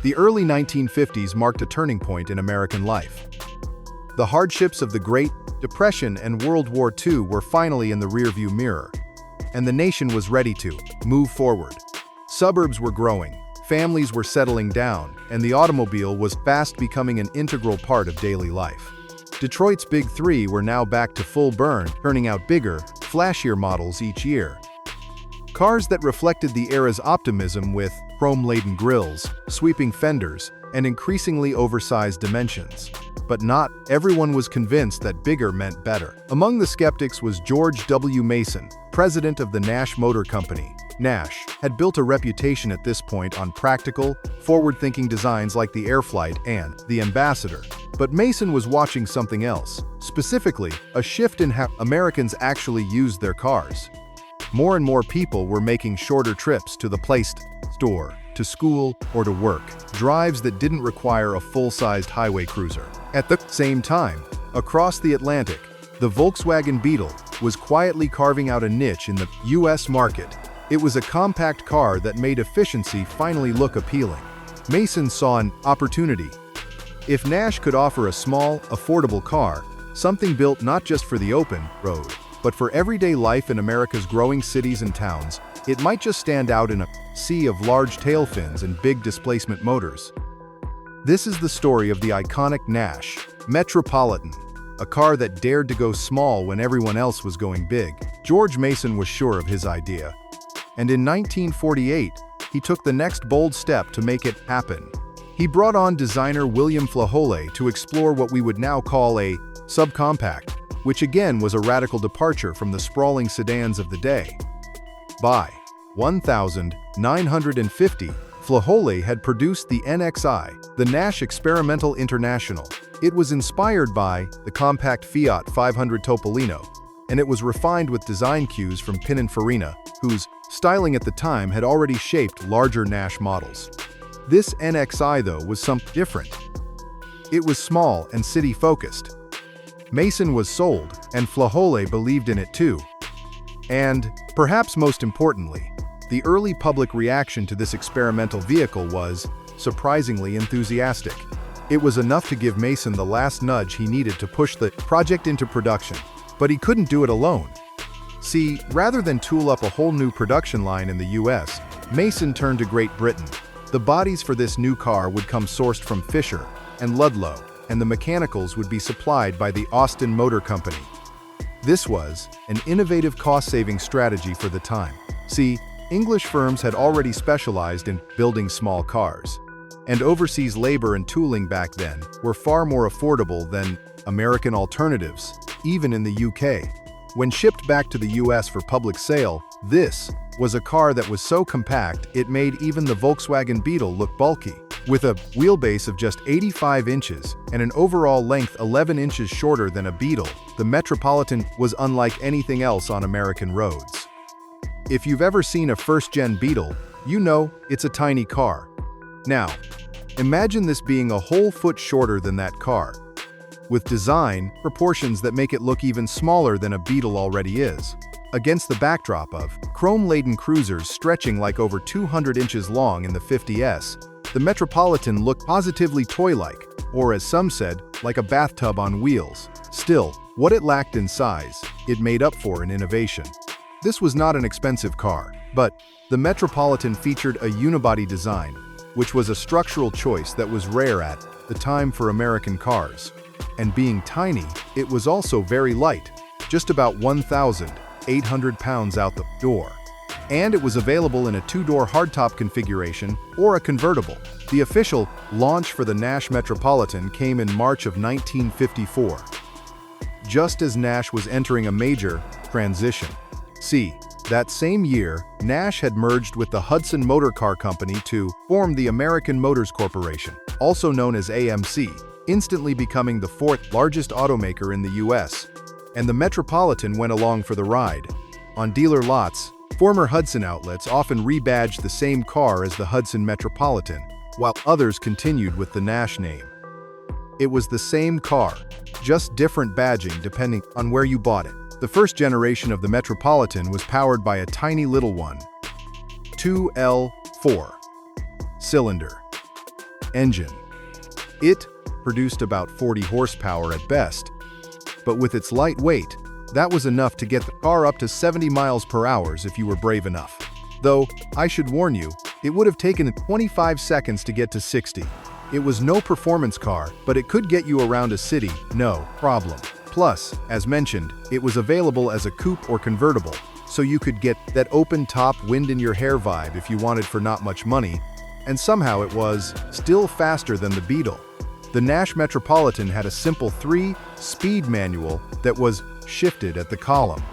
The early 1950s marked a turning point in American life. The hardships of the Great Depression and World War II were finally in the rearview mirror, and the nation was ready to move forward. Suburbs were growing, families were settling down, and the automobile was fast becoming an integral part of daily life. Detroit's Big Three were now back to full burn, turning out bigger, flashier models each year. Cars that reflected the era's optimism with chrome-laden grilles, sweeping fenders, and increasingly oversized dimensions. But not everyone was convinced that bigger meant better. Among the skeptics was George W. Mason, president of the Nash Motor Company. Nash had built a reputation at this point on practical, forward-thinking designs like the Airflight and the Ambassador. But Mason was watching something else, specifically a shift in how Americans actually used their cars. More and more people were making shorter trips to the store, to school, or to work, drives that didn't require a full-sized highway cruiser. At the same time, across the Atlantic, the Volkswagen Beetle was quietly carving out a niche in the U.S. market. It was a compact car that made efficiency finally look appealing. Mason saw an opportunity. If Nash could offer a small, affordable car, something built not just for the open road, but for everyday life in America's growing cities and towns, it might just stand out in a sea of large tail fins and big displacement motors. This is the story of the iconic Nash Metropolitan, a car that dared to go small when everyone else was going big. George Mason was sure of his idea, and in 1948, he took the next bold step to make it happen. He brought on designer William Flajolet to explore what we would now call a subcompact, which again was a radical departure from the sprawling sedans of the day. By 1950, Flajolet had produced the NXI, the Nash Experimental International. It was inspired by the compact Fiat 500 Topolino, and it was refined with design cues from Pininfarina, whose styling at the time had already shaped larger Nash models. This NXI, though, was something different. It was small and city-focused. Mason was sold, and Flajolet believed in it too. And, perhaps most importantly, the early public reaction to this experimental vehicle was surprisingly enthusiastic. It was enough to give Mason the last nudge he needed to push the project into production, but he couldn't do it alone. See, rather than tool up a whole new production line in the US, Mason turned to Great Britain. The bodies for this new car would come sourced from Fisher and Ludlow, and the mechanicals would be supplied by the Austin Motor Company. This was an innovative cost-saving strategy for the time. See, English firms had already specialized in building small cars, and overseas labor and tooling back then were far more affordable than American alternatives, even in the UK. When shipped back to the US for public sale, this was a car that was so compact it made even the Volkswagen Beetle look bulky. With a wheelbase of just 85 inches and an overall length 11 inches shorter than a Beetle, the Metropolitan was unlike anything else on American roads. If you've ever seen a first-gen Beetle, you know it's a tiny car. Now, imagine this being a whole foot shorter than that car, with design proportions that make it look even smaller than a Beetle already is. Against the backdrop of chrome-laden cruisers stretching like over 200 inches long in the 50s, the Metropolitan looked positively toy-like, or as some said, like a bathtub on wheels. Still, what it lacked in size, it made up for in innovation. This was not an expensive car, but the Metropolitan featured a unibody design, which was a structural choice that was rare at the time for American cars. And being tiny, it was also very light, just about 1,800 pounds out the door. And it was available in a two-door hardtop configuration or a convertible. The official launch for the Nash Metropolitan came in March of 1954, just as Nash was entering a major transition. See, that same year, Nash had merged with the Hudson Motor Car Company to form the American Motors Corporation, also known as AMC, instantly becoming the fourth largest automaker in the US. And the Metropolitan went along for the ride. On dealer lots, former Hudson outlets often rebadged the same car as the Hudson Metropolitan, while others continued with the Nash name. It was the same car, just different badging depending on where you bought it. The first generation of the Metropolitan was powered by a tiny little 2L4 cylinder. engine. It produced about 40 horsepower at best, but with its light weight, that was enough to get the car up to 70 miles per hour if you were brave enough. Though, I should warn you, it would have taken 25 seconds to get to 60. It was no performance car, but it could get you around a city, no problem. Plus, as mentioned, it was available as a coupe or convertible, so you could get that open-top wind-in-your-hair vibe if you wanted for not much money, and somehow it was still faster than the Beetle. The Nash Metropolitan had a simple 3-speed manual that was shifted at the column.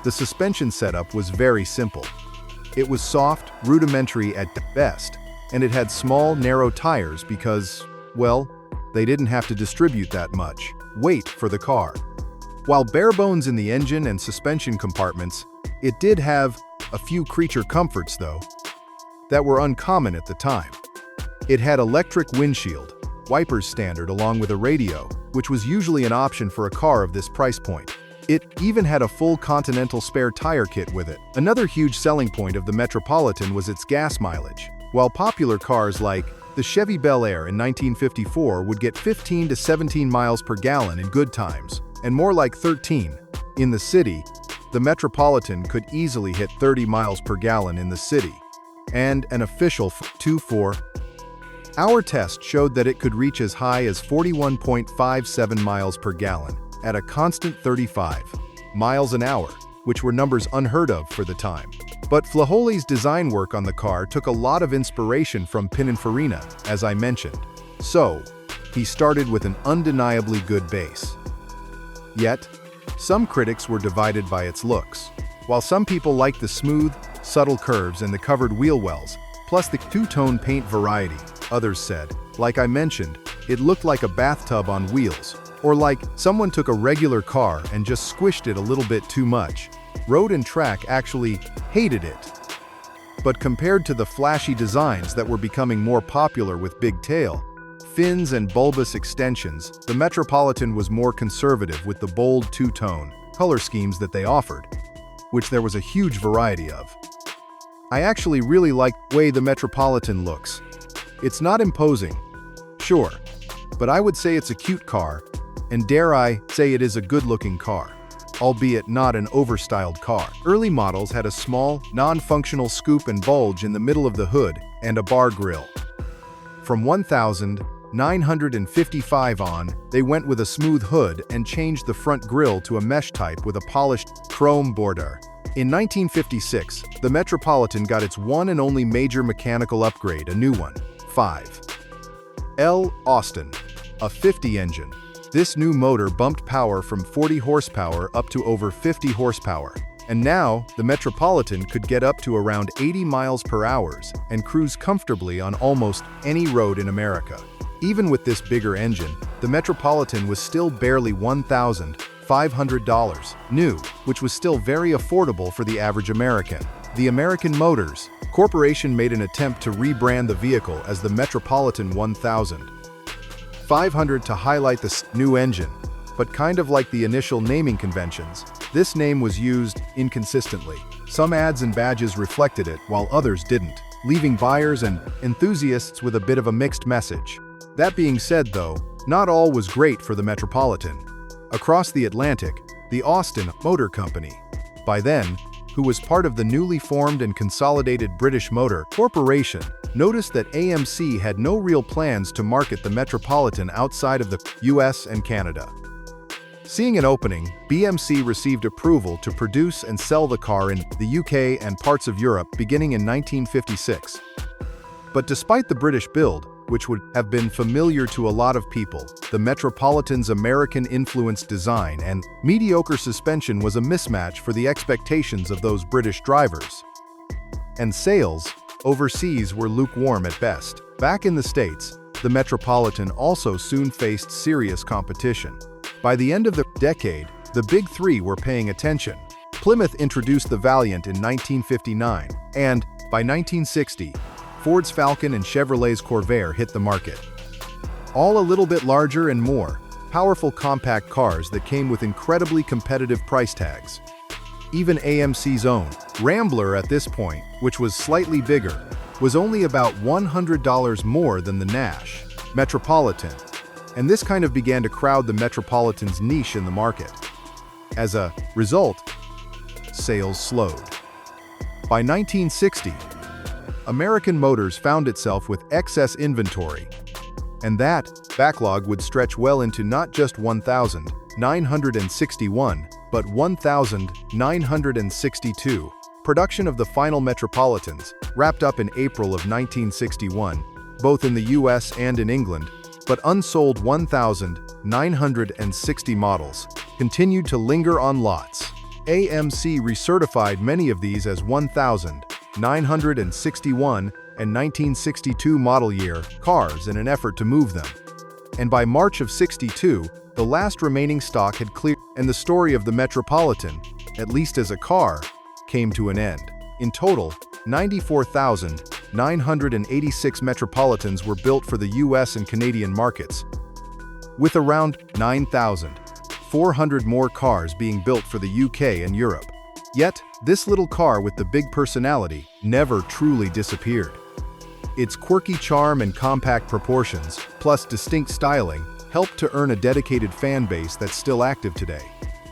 The suspension setup was very simple. It was soft, rudimentary at best, and it had small, narrow tires because, well, they didn't have to distribute that much weight for the car. While bare bones in the engine and suspension compartments, it did have a few creature comforts, though, that were uncommon at the time. It had electric windshield, wipers standard along with a radio, which was usually an option for a car of this price point. It even had a full Continental spare tire kit with it. Another huge selling point of the Metropolitan was its gas mileage. While popular cars like the Chevy Bel Air in 1954 would get 15 to 17 miles per gallon in good times, and more like 13 in the city, the Metropolitan could easily hit 30 miles per gallon in the city, and an official 2.4. Our test showed that it could reach as high as 41.57 miles per gallon at a constant 35 miles an hour, which were numbers unheard of for the time. But Flaholi's design work on the car took a lot of inspiration from Pininfarina, as I mentioned. So, he started with an undeniably good base. Yet, some critics were divided by its looks. While some people liked the smooth, subtle curves and the covered wheel wells, plus the two-tone paint variety, others said, like I mentioned, it looked like a bathtub on wheels, or like someone took a regular car and just squished it a little bit too much. Road and Track actually hated it. But compared to the flashy designs that were becoming more popular with big tail, fins and bulbous extensions, the Metropolitan was more conservative with the bold two-tone color schemes that they offered, which there was a huge variety of. I actually really like the way the Metropolitan looks. It's not imposing, sure, but I would say it's a cute car, and dare I say it is a good-looking car, albeit not an overstyled car. Early models had a small, non-functional scoop and bulge in the middle of the hood and a bar grille. From 1955 on, they went with a smooth hood and changed the front grille to a mesh type with a polished chrome border. In 1956, the Metropolitan got its one and only major mechanical upgrade, a new one, 5L Austin, a 50 engine. This new motor bumped power from 40 horsepower up to over 50 horsepower. And now, the Metropolitan could get up to around 80 miles per hour and cruise comfortably on almost any road in America. Even with this bigger engine, the Metropolitan was still barely $1,500 new, which was still very affordable for the average American. The American Motors Corporation made an attempt to rebrand the vehicle as the Metropolitan 1500 to highlight the new engine, but kind of like the initial naming conventions, this name was used inconsistently. Some ads and badges reflected it, while others didn't, leaving buyers and enthusiasts with a bit of a mixed message. That being said, though, not all was great for the Metropolitan. Across the Atlantic, the Austin Motor Company, by then, who was part of the newly formed and consolidated British Motor Corporation, noticed that AMC had no real plans to market the Metropolitan outside of the US and Canada. Seeing an opening, BMC received approval to produce and sell the car in the UK and parts of Europe beginning in 1956. But despite the British build, which would have been familiar to a lot of people, the Metropolitan's American-influenced design and mediocre suspension was a mismatch for the expectations of those British drivers. And sales overseas were lukewarm at best. Back in the States, the Metropolitan also soon faced serious competition. By the end of the decade, the Big Three were paying attention. Plymouth introduced the Valiant in 1959, and, by 1960, Ford's Falcon and Chevrolet's Corvair hit the market. All a little bit larger and more powerful compact cars that came with incredibly competitive price tags. Even AMC's own Rambler at this point, which was slightly bigger, was only about $100 more than the Nash Metropolitan, and this kind of began to crowd the Metropolitan's niche in the market. As a result, sales slowed. By 1960, American Motors found itself with excess inventory, and that backlog would stretch well into not just 1,961, but 1,962. Production of the final Metropolitans wrapped up in April of 1961, both in the US and in England, but unsold 1,960 models continued to linger on lots. AMC recertified many of these as 1,961 and 1962 model year cars in an effort to move them. And by March of '62, the last remaining stock had cleared, and the story of the Metropolitan, at least as a car, came to an end. In total, 94,986 Metropolitans were built for the US and Canadian markets, with around 9,400 more cars being built for the UK and Europe. Yet, this little car with the big personality never truly disappeared. Its quirky charm and compact proportions, plus distinct styling, helped to earn a dedicated fan base that's still active today.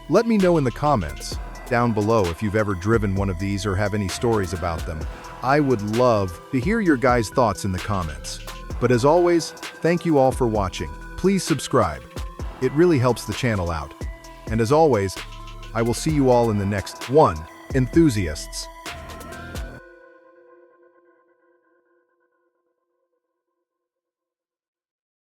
Let me know in the comments down below if you've ever driven one of these or have any stories about them. I would love to hear your guys' thoughts in the comments. But as always, thank you all for watching. Please subscribe. It really helps the channel out. And as always, I will see you all in the next one, enthusiasts.